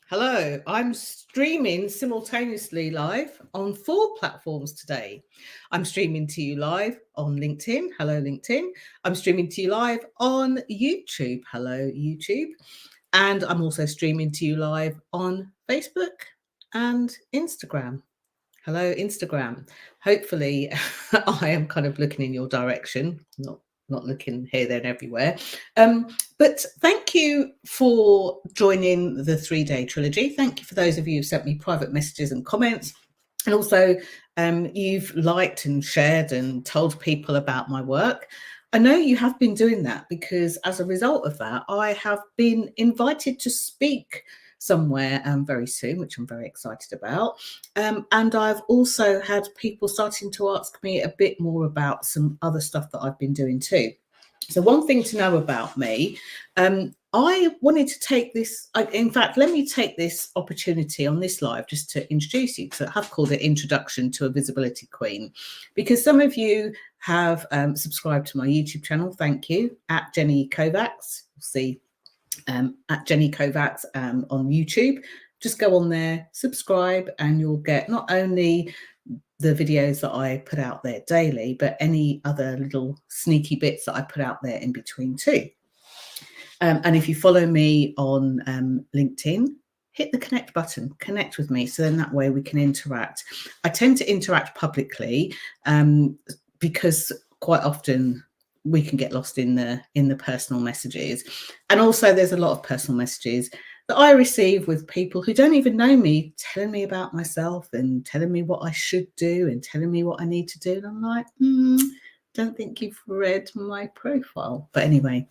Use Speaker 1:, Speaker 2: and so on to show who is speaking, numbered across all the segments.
Speaker 1: Hello, I'm streaming simultaneously live on 4 platforms today. I'm streaming to you live on LinkedIn. Hello, LinkedIn. I'm streaming to you live on YouTube. Hello, YouTube. And I'm also streaming to you live on Facebook and Instagram. Hello, Instagram. Hopefully, I am kind of looking in your direction, not looking here, there, and everywhere. But thank you for joining the 3-day trilogy. Thank you for those of you who sent me private messages and comments. And also, you've liked and shared and told people about my work. I know you have been doing that because as a result of that, I have been invited to speak somewhere very soon, which I'm very excited about. And I've also had people starting to ask me a bit more about some other stuff that I've been doing too. So one thing to know about me, I wanted to take this, in fact, let me take this opportunity on this live just to introduce you, because I have called it Introduction to a Visibility Queen, because some of you have subscribed to my YouTube channel. Thank you, at @cie_h_𝗹𝗶. You'll see at cie_h_𝗹𝗶 on YouTube. Just go on there, subscribe, and you'll get not only the videos that I put out there daily, but any other little sneaky bits that I put out there in between too. And if you follow me on LinkedIn, hit the connect button, connect with me, so then that way we can interact. I tend to interact publicly because quite often we can get lost in the personal messages. And also there's a lot of personal messages that I receive with people who don't even know me, telling me about myself and telling me what I should do and telling me what I need to do. And I'm like, don't think you've read my profile. But anyway,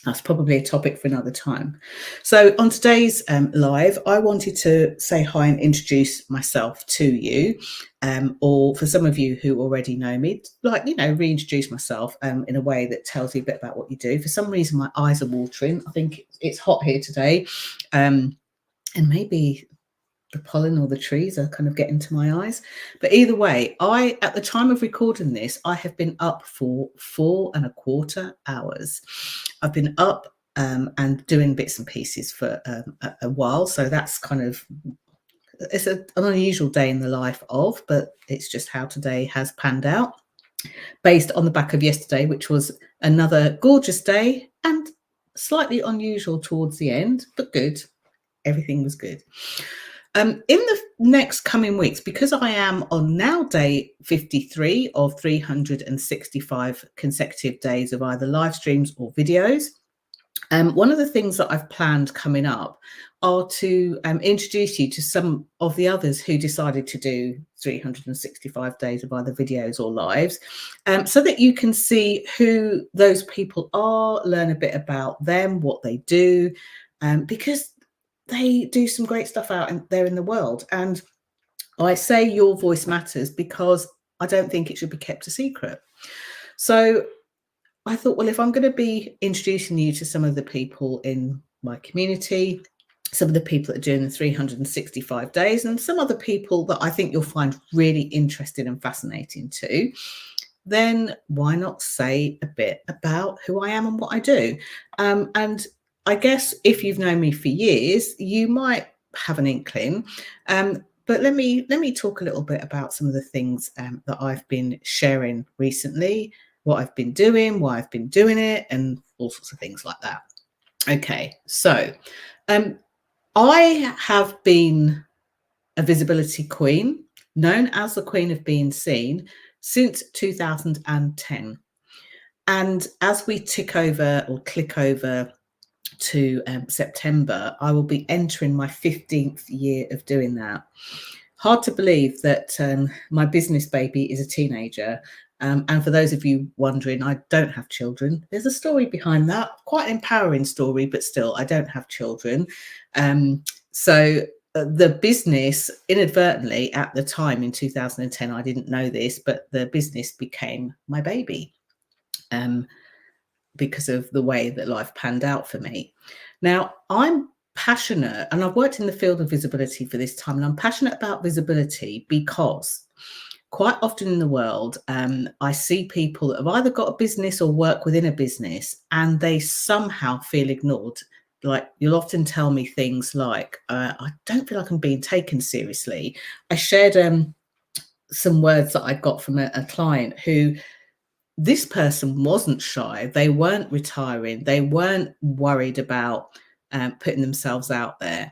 Speaker 1: that's probably a topic for another time. So on today's live, I wanted to say hi and introduce myself to you, or for some of you who already know me, like, reintroduce myself in a way that tells you a bit about what you do. For some reason, my eyes are watering. I think it's hot here today, and maybe the pollen or the trees are kind of getting to my eyes. But either way, at the time of recording this, I have been up for 4.25 hours. I've been up and doing bits and pieces for a while. So that's kind of, it's an unusual day in the life of, but it's just how today has panned out, based on the back of yesterday, which was another gorgeous day and slightly unusual towards the end, but good. Everything was good. In the next coming weeks, because I am on now day 53 of 365 consecutive days of either live streams or videos, one of the things that I've planned coming up are to introduce you to some of the others who decided to do 365 days of either videos or lives, so that you can see who those people are, learn a bit about them, what they do, because they do some great stuff out there in the world. And I say your voice matters because I don't think it should be kept a secret. So I thought, well, if I'm going to be introducing you to some of the people in my community, some of the people that are doing the 365 days, and some other people that I think you'll find really interesting and fascinating too, then why not say a bit about who I am and what I do? And I guess if you've known me for years, you might have an inkling. But let me talk a little bit about some of the things that I've been sharing recently, what I've been doing, why I've been doing it, and all sorts of things like that. Okay, so I have been a visibility queen, known as the Queen of Being Seen, since 2010. And as we click over to September, I will be entering my 15th year of doing that. Hard to believe that my business baby is a teenager. And for those of you wondering, I don't have children. There's a story behind that, quite an empowering story, but still, I don't have children. So the business, inadvertently at the time in 2010, I didn't know this, but the business became my baby. Because of the way that life panned out for me. Now, I'm passionate, and I've worked in the field of visibility for this time, and I'm passionate about visibility because quite often in the world, I see people that have either got a business or work within a business, and they somehow feel ignored. like, you'll often tell me things like, I don't feel like I'm being taken seriously. I shared some words that I got from a client who, this person wasn't shy. They weren't retiring. They weren't worried about putting themselves out there.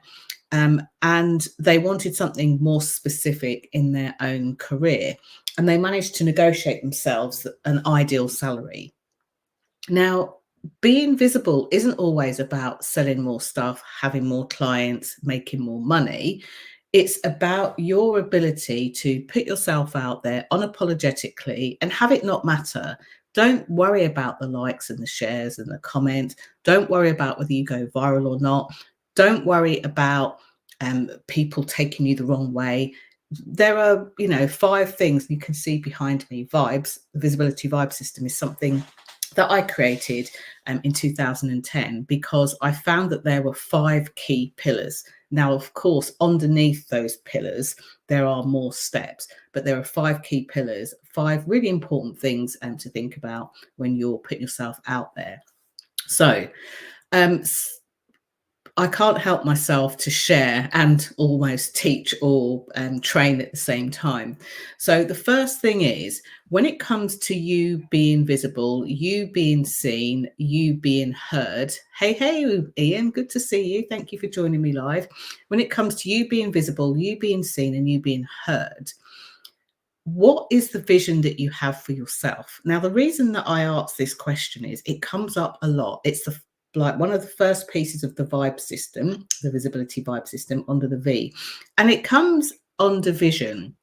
Speaker 1: And they wanted something more specific in their own career. And they managed to negotiate themselves an ideal salary. Now, being visible isn't always about selling more stuff, having more clients, making more money. It's about your ability to put yourself out there unapologetically and have it not matter. Don't worry about the likes and the shares and the comments. Don't worry about whether you go viral or not. Don't worry about people taking you the wrong way. There are, 5 things you can see behind me. Vibes, the visibility vibe system is something that I created in 2010 because I found that there were 5 key pillars. Now, of course, underneath those pillars, there are more steps, but there are 5 key pillars, 5 really important things to think about when you're putting yourself out there. So I can't help myself to share and almost teach or train at the same time. So the first thing is, when it comes to you being visible, you being seen, you being heard. Hey, Ian, good to see you. Thank you for joining me live. When it comes to you being visible, you being seen, and you being heard, what is the vision that you have for yourself? Now, the reason that I ask this question is it comes up a lot. It's like one of the first pieces of the vibe system, the visibility vibe system, under the V, and it comes under vision.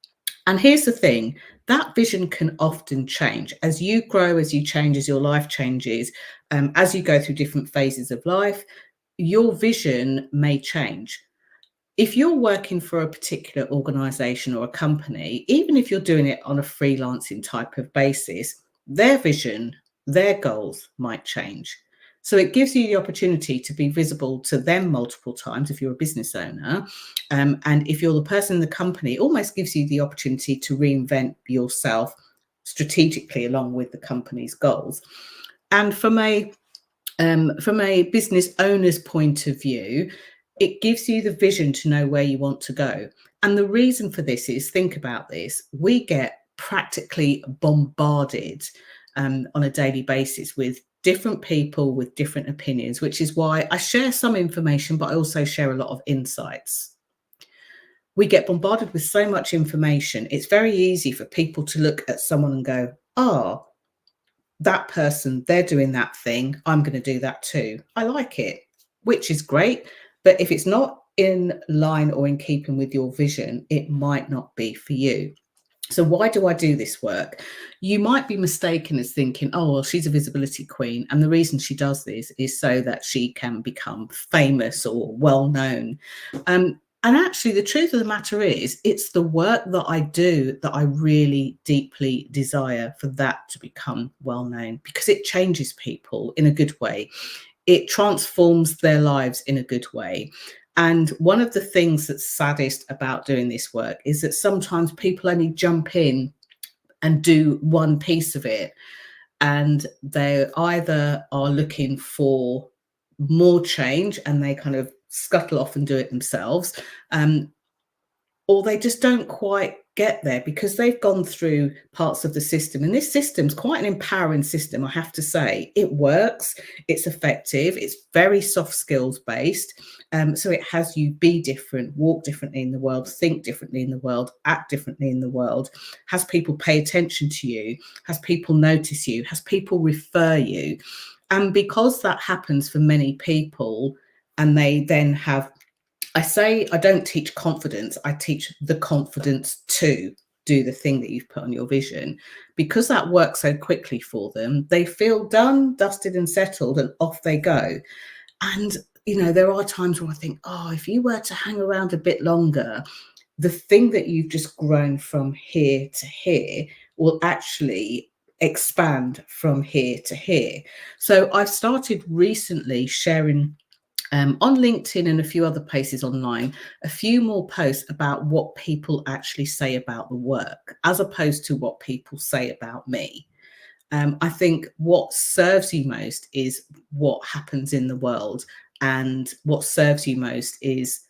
Speaker 1: And here's the thing, that vision can often change as you grow, as you change, as your life changes, as you go through different phases of life, your vision may change. If you're working for a particular organization or a company, even if you're doing it on a freelancing type of basis, their vision, their goals might change. So it gives you the opportunity to be visible to them multiple times if you're a business owner. And if you're the person in the company, it almost gives you the opportunity to reinvent yourself strategically along with the company's goals. And from a business owner's point of view, it gives you the vision to know where you want to go. And the reason for this is, think about this, we get practically bombarded on a daily basis with different people with different opinions, which is why I share some information, but I also share a lot of insights. We get bombarded with so much information. It's very easy for people to look at someone and go, oh, that person, they're doing that thing, I'm going to do that too. I like it, which is great. But if it's not in line or in keeping with your vision, it might not be for you. So why do I do this work? You might be mistaken as thinking, oh, well, she's a visibility queen. And the reason she does this is so that she can become famous or well-known. And actually, the truth of the matter is, it's the work that I do that I really deeply desire for that to become well-known, because it changes people in a good way. It transforms their lives in a good way. And one of the things that's saddest about doing this work is that sometimes people only jump in and do one piece of it, and they either are looking for more change and they kind of scuttle off and do it themselves, or they just don't quite get there because they've gone through parts of the system. And this system's quite an empowering system, I have to say. It works, it's effective, it's very soft skills based. So it has you be different, walk differently in the world, think differently in the world, act differently in the world, has people pay attention to you, has people notice you, has people refer you. And because that happens for many people, and they then have, I don't teach confidence, I teach the confidence to do the thing that you've put on your vision. Because that works so quickly for them, they feel done, dusted and settled, and off they go. And, there are times where I think, oh, if you were to hang around a bit longer, the thing that you've just grown from here to here will actually expand from here to here. So I've started recently sharing on LinkedIn and a few other places online, a few more posts about what people actually say about the work, as opposed to what people say about me. I think what serves you most is what happens in the world. and what serves you most is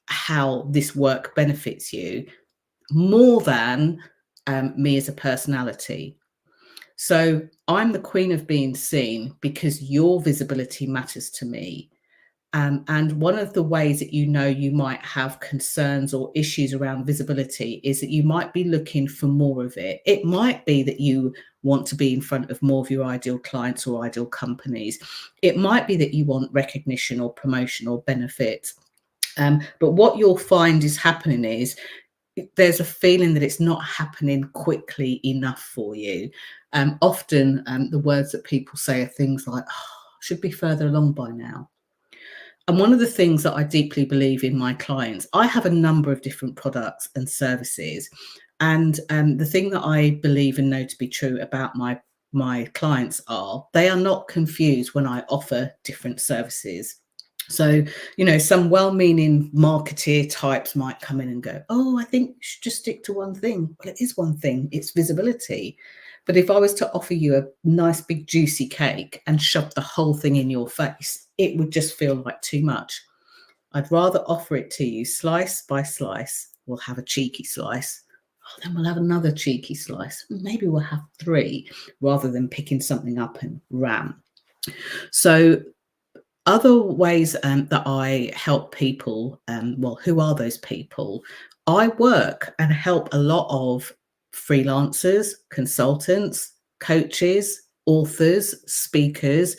Speaker 1: how this work benefits you more than me as a personality. So I'm the queen of being seen because your visibility matters to me. And one of the ways that you might have concerns or issues around visibility is that you might be looking for more of it. It might be that you want to be in front of more of your ideal clients or ideal companies. It might be that you want recognition or promotion or benefit. But what you'll find is happening is there's a feeling that it's not happening quickly enough for you. Often the words that people say are things like, oh, should be further along by now. And one of the things that I deeply believe in my clients, I have a number of different products and services. And the thing that I believe and know to be true about my clients are they are not confused when I offer different services. So, some well-meaning marketeer types might come in and go, oh, I think you should just stick to one thing. Well, it is one thing, it's visibility. But if I was to offer you a nice big juicy cake and shove the whole thing in your face, it would just feel like too much. I'd rather offer it to you slice by slice. We'll have a cheeky slice. Oh, then we'll have another cheeky slice. Maybe we'll have 3 rather than picking something up and ram. So other ways that I help people, well, who are those people? I work and help a lot of freelancers, consultants, coaches, authors, speakers,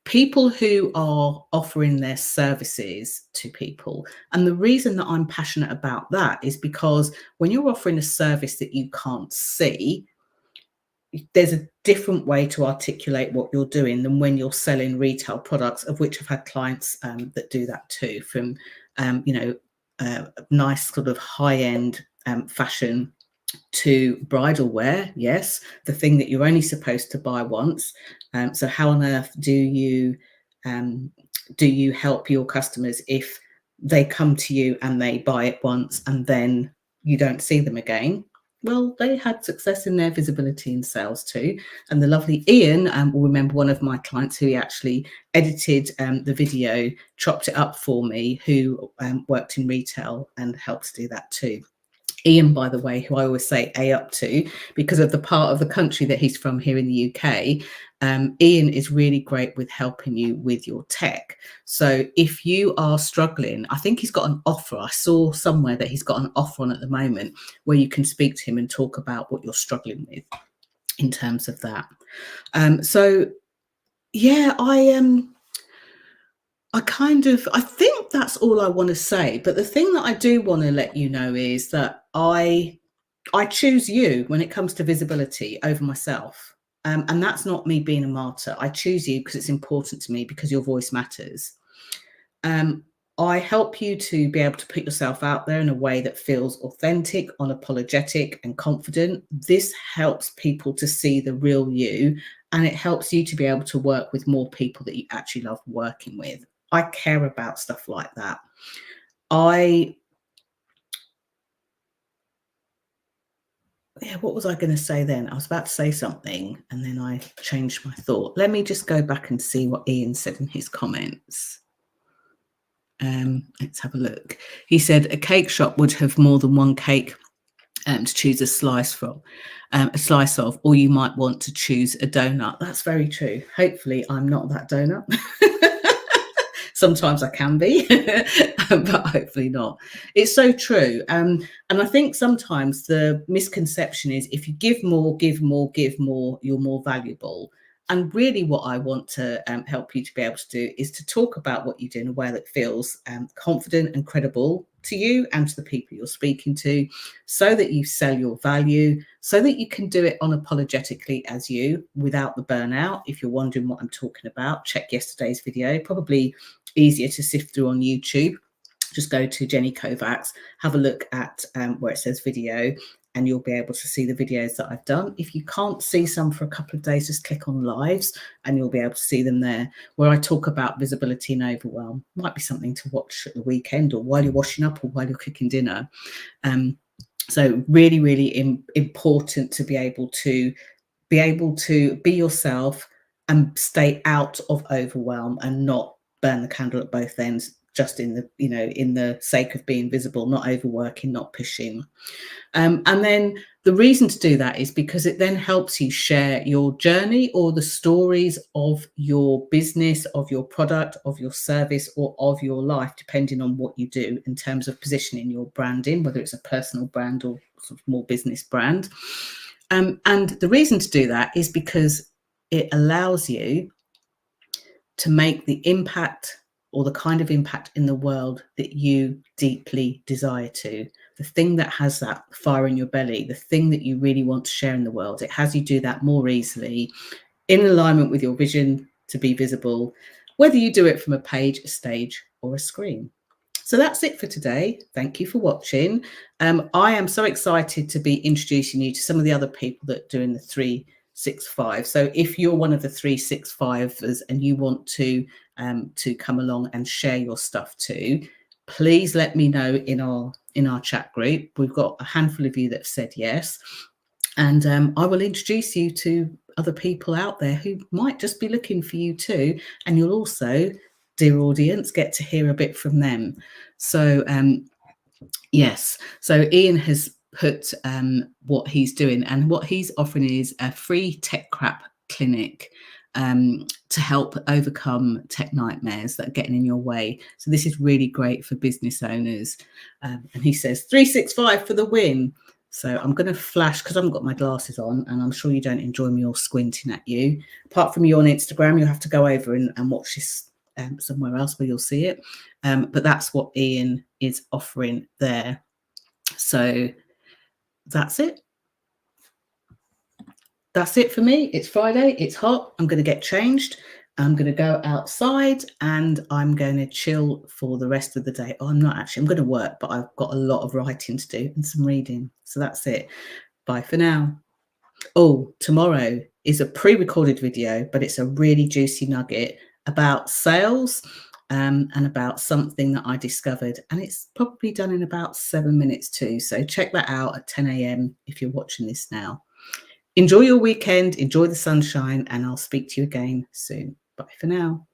Speaker 1: people who are offering their services to people. And the reason that I'm passionate about that is because when you're offering a service that you can't see, there's a different way to articulate what you're doing than when you're selling retail products, of which I've had clients that do that too, from nice sort of high-end fashion to bridal wear. Yes, the thing that you're only supposed to buy once. So how on earth do you help your customers if they come to you and they buy it once and then you don't see them again? Well, they had success in their visibility and sales too. And the lovely Ian will remember one of my clients who actually edited the video, chopped it up for me, who worked in retail and helped do that too. Ian, by the way, who I always say A up to because of the part of the country that he's from here in the UK, Ian is really great with helping you with your tech. So if you are struggling, I think he's got an offer. I saw somewhere that he's got an offer on at the moment where you can speak to him and talk about what you're struggling with in terms of that. So yeah, I think that's all I want to say. But the thing that I do want to let you know is that I choose you when it comes to visibility over myself. And that's not me being a martyr. I choose you because it's important to me, because your voice matters. I help you to be able to put yourself out there in a way that feels authentic, unapologetic, and confident. This helps people to see the real you, and it helps you to be able to work with more people that you actually love working with. I care about stuff like that. What was I going to say then? I was about to say something and then I changed my thought. Let me just go back and see what Ian said in his comments. Let's have a look. He said a cake shop would have more than one cake to choose a slice from, or you might want to choose a donut. That's very true. Hopefully I'm not that donut. Sometimes I can be, but hopefully not. It's so true. And I think sometimes the misconception is if you give more, you're more valuable. And really what I want to help you to be able to do is to talk about what you do in a way that feels confident and credible to you and to the people you're speaking to, so that you sell your value, so that you can do it unapologetically as you, without the burnout. If you're wondering what I'm talking about, check yesterday's video. Probably easier to sift through on YouTube. Just go to 𝗙𝗶𝗱, have a look at where it says video, and you'll be able to see the videos that I've done. If you can't see some for a couple of days, just click on lives and you'll be able to see them there, where I talk about visibility and overwhelm. Might be something to watch at the weekend or while you're washing up or while you're cooking dinner. So really, really important to be able to be yourself and stay out of overwhelm and not burn the candle at both ends, just in the, in the sake of being visible, not overworking, not pushing. And then the reason to do that is because it then helps you share your journey or the stories of your business, of your product, of your service, or of your life, depending on what you do in terms of positioning your branding, whether it's a personal brand or sort of more business brand. And the reason to do that is because it allows you to make the impact or the kind of impact in the world that you deeply desire to. The thing that has that fire in your belly, the thing that you really want to share in the world, it has you do that more easily in alignment with your vision to be visible, whether you do it from a page, a stage, or a screen. So that's it for today. Thank you for watching. I am so excited to be introducing you to some of the other people that are doing the 365. So if you're one of the 365ers and you want to come along and share your stuff too, please let me know in our chat group. We've got a handful of you that have said yes, and I will introduce you to other people out there who might just be looking for you too, and you'll also, dear audience, get to hear a bit from them. So yes, so Ian has put what he's doing, and what he's offering is a free tech crap clinic to help overcome tech nightmares that are getting in your way. So this is really great for business owners. And he says 365 for the win. So I'm going to flash, because I haven't got my glasses on, and I'm sure you don't enjoy me all squinting at you. Apart from you on Instagram, you'll have to go over and watch this somewhere else where you'll see it. But that's what Ian is offering there. So that's it. That's it for me. It's Friday. It's hot. I'm going to get changed. I'm going to go outside and I'm going to chill for the rest of the day. Oh, I'm not actually. I'm going to work, but I've got a lot of writing to do and some reading. So that's it. Bye for now. Oh, tomorrow is a pre-recorded video, but it's a really juicy nugget about sales and about something that I discovered. And it's probably done in about 7 minutes too. So check that out at 10 a.m. if you're watching this now. Enjoy your weekend, enjoy the sunshine, and I'll speak to you again soon. Bye for now.